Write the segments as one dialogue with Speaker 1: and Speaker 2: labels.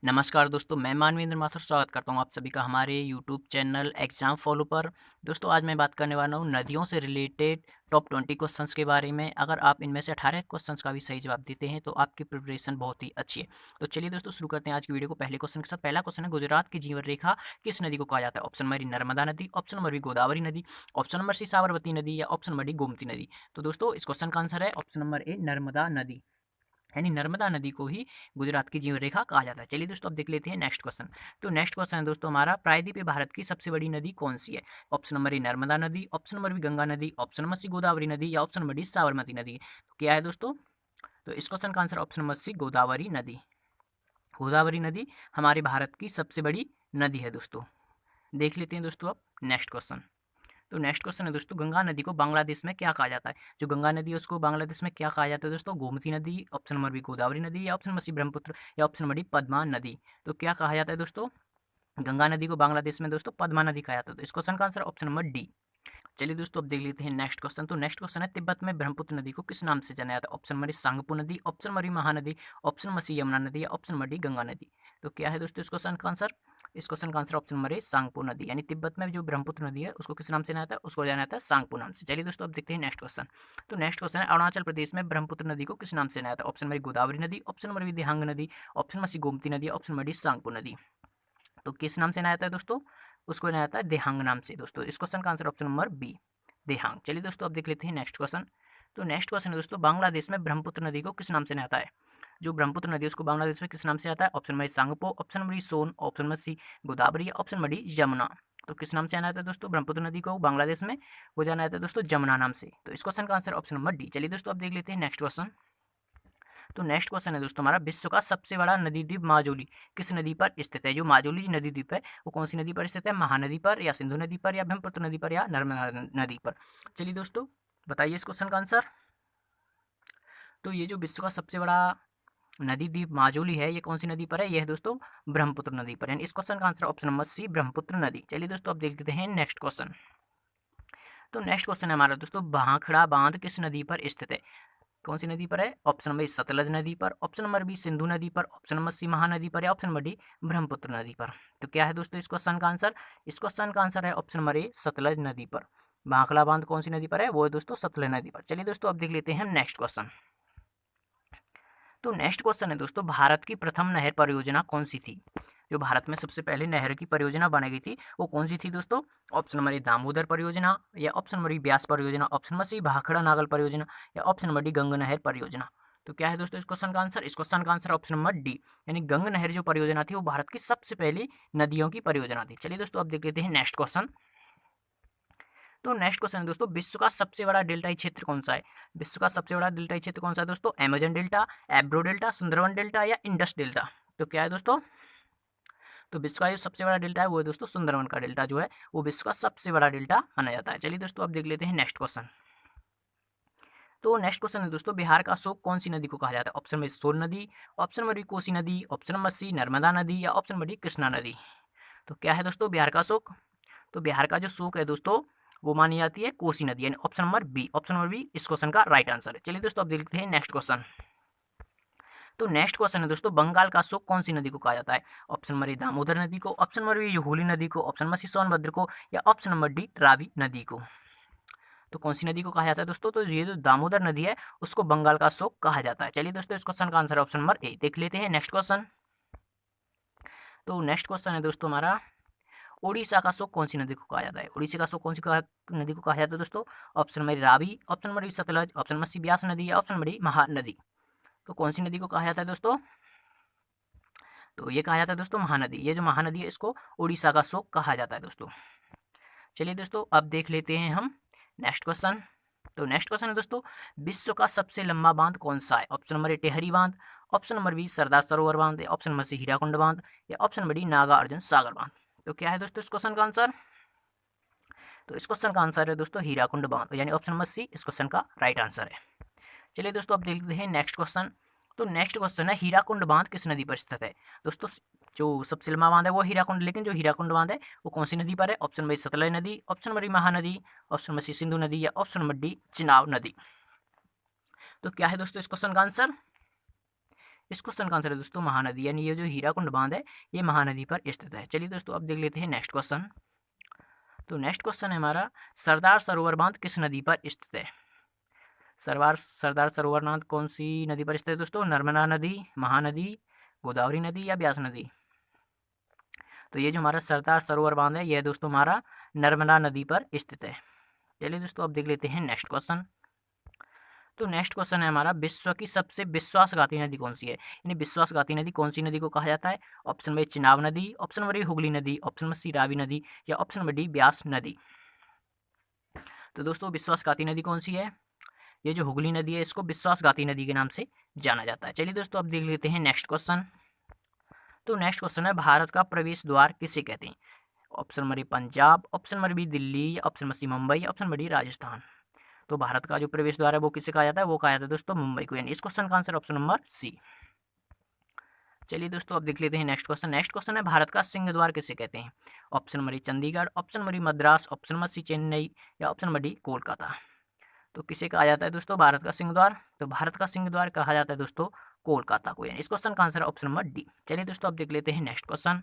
Speaker 1: नमस्कार दोस्तों, मैं मानवेंद्र माथुर स्वागत करता हूं आप सभी का हमारे यूट्यूब चैनल एग्जाम फॉलो पर। दोस्तों आज मैं बात करने वाला हूं नदियों से रिलेटेड टॉप 20 क्वेश्चंस के बारे में। अगर आप इनमें से 18 क्वेश्चंस का भी सही जवाब देते हैं तो आपकी प्रिपरेशन बहुत ही अच्छी है। तो चलिए दोस्तों शुरू करते हैं आज की वीडियो को पहले क्वेश्चन के साथ। पहला क्वेश्चन है, गुजरात की जीवन रेखा किस नदी को कहा जाता है? ऑप्शन नंबर ए नर्मदा नदी, ऑप्शन नंबर बी गोदावरी नदी, ऑप्शन नंबर सी साबरमती नदी या ऑप्शन नंबर डी गोमती नदी। तो दोस्तों इस क्वेश्चन का आंसर है ऑप्शन नंबर ए नर्मदा नदी, यानी नर्मदा नदी को ही गुजरात की जीवन रेखा कहा जाता है। चलिए दोस्तों अब देख लेते हैं नेक्स्ट क्वेश्चन। तो नेक्स्ट क्वेश्चन है दोस्तों हमारा, प्रायद्वीपीय भारत की सबसे बड़ी नदी कौन सी है? ऑप्शन नंबर ए नर्मदा नदी, ऑप्शन नंबर बी गंगा नदी, ऑप्शन नंबर सी गोदावरी नदी या ऑप्शन नंबर डी साबरमती नदी। तो क्या है दोस्तों? तो इस क्वेश्चन का answer option number C Godavari नदी। गोदावरी नदी हमारे भारत की सबसे बड़ी नदी है दोस्तों। देख लेते हैं दोस्तों अब नेक्स्ट क्वेश्चन। तो नेक्स्ट क्वेश्चन है दोस्तों, गंगा नदी को बांग्लादेश में क्या कहा जाता है? जो गंगा नदी है उसको बांग्लादेश में क्या कहा जाता है दोस्तों? गोमती नदी, ऑप्शन नंबर बी गोदावरी नदी या ऑप्शन नंबर सी ब्रह्मपुत्र या ऑप्शन नंबर डी पद्मा नदी। तो क्या कहा जाता है दोस्तों? गंगा नदी को बांग्लादेश में दोस्तों पद्मा नदी कहा जाता है। तो इस क्वेश्चन का आंसर ऑप्शन नंबर डी। चलिए दोस्तों अब देख लेते हैं नेक्स्ट क्वेश्चन। तो नेक्स्ट क्वेश्चन है, तिब्बत में ब्रह्मपुत्र नदी को किस नाम से जाना जाता है? ऑप्शन नंबर सांगपू नदी, option number Mahanadi, option number C Yamuna नदी या ऑप्शन नंबर डी गंगा नदी। तो क्या है दोस्तों इस क्वेश्चन का आंसर? इस क्वेश्चन का आंसर ऑप्शन नंबर ए सांगपू नदी, यानी तिब्बत में जो ब्रह्मपुत्र नदी है उसको किस नाम से जाना जाता है? उसको जाना जाता है सांगपू नाम से। चलिए दोस्तों अब देखते हैं नेक्स्ट क्वेश्चन। तो नेक्स्ट क्वेश्चन है, अरुणाचल प्रदेश में ब्रह्मपुत्र नदी को किस नाम से जाना जाता है? ऑप्शन नंबर गोदावरी नदी, ऑप्शन नंबर बी दिहांग नदी, ऑप्शन नंबर सी गोमती नदी, ऑप्शन नंबर डी सांगपू नदी। तो किस नाम से जाना जाता है दोस्तों? उसको जाना जाता है देहांग नाम से दोस्तों। इस क्वेश्चन का answer option number B Dihang. चलिए दोस्तों अब देख लेते हैं नेक्स्ट क्वेश्चन। तो नेक्स्ट क्वेश्चन है दोस्तों, बांग्लादेश में ब्रह्मपुत्र नदी को किस नाम से आता है? जो ब्रह्मपुत्र नदी है उसको बांग्लादेश में किस नाम से आता है? Option number Tsangpo, option number Son, option number C Godavari या ऑप्शन नंबर डी यमुना। तो किस नाम से आना था दोस्तों ब्रह्मपुत्र नदी को बांग्लादेश में? वो जाना था दोस्तों जमुना नाम से। तो इस क्वेश्चन का आंसर ऑप्शन नंबर डी। चलिए दोस्तों अब देख लेते हैं नेक्स्ट क्वेश्चन। तो नेक्स्ट क्वेश्चन है दोस्तों हमारा, विश्व का सबसे बड़ा नदी द्वीप माजुली किस नदी पर स्थित है? जो माजुली नदी द्वीप है वो कौन सी नदी पर स्थित है? महानदी पर या सिंधु नदी पर या ब्रह्मपुत्र नदी पर या नर्मदा नदी पर? चलिए दोस्तों बताइए इस क्वेश्चन का आंसर। तो ये जो विश्व का सबसे बड़ा नदी द्वीप माजुली है ये कौन सी नदी पर है? ये है दोस्तों ब्रह्मपुत्र नदी पर, यानी इस क्वेश्चन का answer option number C Brahmaputra नदी। चलिए दोस्तों अब देख लेते हैं नेक्स्ट क्वेश्चन। तो नेक्स्ट क्वेश्चन है हमारा दोस्तों, भाखड़ा बांध किस नदी पर स्थित है? कौन सी नदी पर है? ऑप्शन नंबर सतलज नदी पर, ऑप्शन नंबर बी सिंधु नदी पर, ऑप्शन नंबर सी महानदी पर या ऑप्शन नंबर डी ब्रह्मपुत्र नदी पर। तो क्या है दोस्तों इस क्वेश्चन का आंसर? इस क्वेश्चन का आंसर है ऑप्शन नंबर ए सतलज नदी पर। भाखड़ा बांध कौन सी नदी पर है? वो है दोस्तों सतलज नदी पर। चलिए दोस्तों अब देख लेते हैं नेक्स्ट क्वेश्चन। तो नेक्स्ट क्वेश्चन है दोस्तों, भारत की प्रथम नहर परियोजना कौन सी थी? जो भारत में सबसे पहले नहर की परियोजना बनाई गई थी वो कौन सी थी दोस्तों? ऑप्शन नंबर ए दामोदर परियोजना या ऑप्शन नंबर बी ब्यास परियोजना, option number C Bhakra Nangal परियोजना या ऑप्शन नंबर डी गंगा नहर परियोजना। तो क्या है दोस्तों इस क्वेश्चन का आंसर? इस क्वेश्चन का आंसर ऑप्शन नंबर डी, यानी गंग नहर जो परियोजना थी वो भारत की सबसे पहली नदियों की परियोजना थी। चलिए दोस्तों अब देख लेते हैं नेक्स्ट क्वेश्चन। तो नेक्स्ट क्वेश्चन है दोस्तों, विश्व का सबसे बड़ा डेल्टाई क्षेत्र कौन सा है? विश्व का सबसे बड़ा डेल्टाई क्षेत्र कौन सा है दोस्तों? Amazon delta, Ebro delta, Sundarban delta या इंडस डेल्टा। तो क्या है दोस्तों? तो विश्व का जो सबसे बड़ा डेल्टा है वो है दोस्तों सुंदरवन का डेल्टा जो है वो विश्व का सबसे बड़ा डेल्टा माना जाता है। चलिए दोस्तों अब देख लेते हैं नेक्स्ट क्वेश्चन। तो नेक्स्ट क्वेश्चन है दोस्तों, बिहार का अशोक कौन सी नदी को कहा जाता है? ऑप्शन नंबर सोन नदी, ऑप्शन नंबर बी कोसी नदी, ऑप्शन नंबर सी नर्मदा नदी या ऑप्शन नंबर डी कृष्णा नदी। तो क्या है दोस्तों बिहार का अशोक? तो बिहार का जो शोक है दोस्तों वो मानी जाती है कोसी नदी, यानी option number B. Option number B इस क्वेश्चन का राइट आंसर है। चलिए दोस्तों अब देखते हैं नेक्स्ट क्वेश्चन। तो नेक्स्ट क्वेश्चन है दोस्तों, बंगाल का शोक कौन सी नदी को कहा जाता है? ऑप्शन नंबर ए दामोदर नदी को, ऑप्शन नंबर बी हुगली नदी को, ऑप्शन नंबर सी सोनभद्र को या ऑप्शन नंबर डी रावी नदी को। तो कौन सी नदी को कहा जाता है दोस्तों? तो ये जो दामोदर नदी है उसको बंगाल का शोक कहा जाता है। चलिए दोस्तों इस क्वेश्चन का आंसर ऑप्शन नंबर ए। देख लेते हैं नेक्स्ट क्वेश्चन। तो नेक्स्ट क्वेश्चन है दोस्तों हमारा, ओडिशा का शोक कौन सी नदी को कहा जाता है? ओडिशा का शोक कौन सी नदी को कहा जाता है दोस्तों? Option number Ravi, option number B Sutlej, option number C Beas नदी या ऑप्शन नंबर डी महानदी। तो कौन सी नदी को कहा जाता है दोस्तों? तो ये कहा जाता है दोस्तों महानदी। ये जो महानदी है इसको उड़ीसा का शोक कहा जाता है दोस्तों। चलिए दोस्तों अब देख लेते हैं हम नेक्स्ट क्वेश्चन। तो नेक्स्ट क्वेश्चन है दोस्तों, विश्व का सबसे लंबा बांध कौन सा है? ऑप्शन नंबर ए टेहरी बांध, option number B Sardar Sarovar बांध, ऑप्शन नंबर सी हीराकुंड बांध या option number D Nagarjuna Sagar बांध। तो क्या है दोस्तों इस क्वेश्चन का आंसर? तो इस क्वेश्चन का आंसर है दोस्तों हीराकुंड बांध, यानी ऑप्शन नंबर सी इस क्वेश्चन का राइट आंसर है। चलिए दोस्तों अब देखते हैं नेक्स्ट क्वेश्चन। तो नेक्स्ट क्वेश्चन है, हीराकुंड बांध किस नदी पर स्थित है? दोस्तों जो सबसे लंबा बांध है वो हीराकुंड, लेकिन जो हीराकुंड बांध है वो कौन सी नदी पर है? ऑप्शन नंबर सतलज नदी, option number Mahanadi, option number C Sindhu नदी या ऑप्शन नंबर डी चिनाब नदी। तो क्या है दोस्तों इस क्वेश्चन का आंसर? इस क्वेश्चन का आंसर है दोस्तों महानदी, यानी ये जो हीराकुंड बांध है ये महानदी पर स्थित है। चलिए दोस्तों अब देख लेते हैं नेक्स्ट क्वेश्चन। तो नेक्स्ट क्वेश्चन है हमारा, सरदार सरोवर बांध किस नदी पर स्थित है? सरदार सरोवर बांध कौन सी नदी पर स्थित है दोस्तों? नर्मदा नदी, महानदी, गोदावरी नदी या ब्यास नदी? तो ये जो हमारा सरदार सरोवर बांध है यह दोस्तों हमारा नर्मदा नदी पर स्थित है। चलिए दोस्तों अब देख लेते हैं नेक्स्ट क्वेश्चन। तो नेक्स्ट क्वेश्चन है हमारा, विश्व की सबसे विश्वासघाती नदी कौन सी है? यानी विश्वासघाती नदी कौन सी नदी को कहा जाता है? ऑप्शन बी चिनाब नदी, ऑप्शन नंबर हुगली नदी, ऑप्शन सी रावी नदी या ऑप्शन नंबर डी ब्यास नदी? तो दोस्तों विश्वासघाती नदी कौन सी है? ये जो हुगली नदी है इसको विश्वासघाती नदी के नाम से जाना जाता है। चलिए दोस्तों अब देख लेते हैं नेक्स्ट क्वेश्चन। तो नेक्स्ट क्वेश्चन है, भारत का प्रवेश द्वार किसे कहते हैं? Option number A Punjab, option number B Delhi, option number C Mumbai, option number D Rajasthan? तो भारत का जो प्रवेश द्वार है वो किसे कहा जाता है? वो कहा जाता है दोस्तों मुंबई को, यानी इस क्वेश्चन का आंसर ऑप्शन नंबर सी। चलिए दोस्तों अब देख लेते हैं नेक्स्ट क्वेश्चन। नेक्स्ट क्वेश्चन है, भारत का सिंह द्वार किसे कहते हैं? Option number A Chandigarh, option number B Madras, option number C Chennai या ऑप्शन नंबर डी कोलकाता? तो किसे कहा जाता है दोस्तों भारत का सिंह द्वार? तो भारत का सिंह द्वार कहा जाता है दोस्तों कोलकाता को, यानी इस क्वेश्चन का आंसर ऑप्शन नंबर डी। चलिए दोस्तों अब देख लेते हैं नेक्स्ट क्वेश्चन।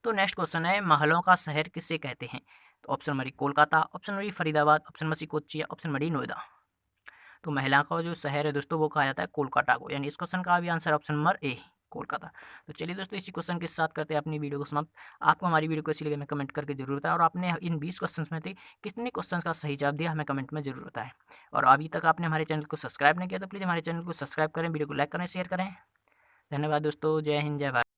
Speaker 1: तो नेक्स्ट क्वेश्चन है, महलों का शहर किसे कहते हैं? तो option number Kolkata, option number Faridabad, option number C Kochi या ऑप्शन नंबर डी नोएडा? तो महिला का जो शहर है दोस्तों वो कहा जाता है कोलकाता को, यानी इस क्वेश्चन का भी आंसर ऑप्शन नंबर ए कोलकाता। तो चलिए दोस्तों इसी क्वेश्चन के साथ करते हैं अपनी वीडियो को समाप्त। आपको हमारी वीडियो कैसी लगी हमें कमेंट करके जरूर बताएं, और आपने इन 20 क्वेश्चन में से कितने क्वेश्चन का सही जवाब दिया हमें कमेंट में जरूर बताएं। और अभी तक आपने हमारे चैनल को सब्सक्राइब नहीं किया तो प्लीज़ हमारे चैनल को सब्सक्राइब करें, वीडियो को लाइक करें, शेयर करें। धन्यवाद दोस्तों, जय हिंद, जय भारत।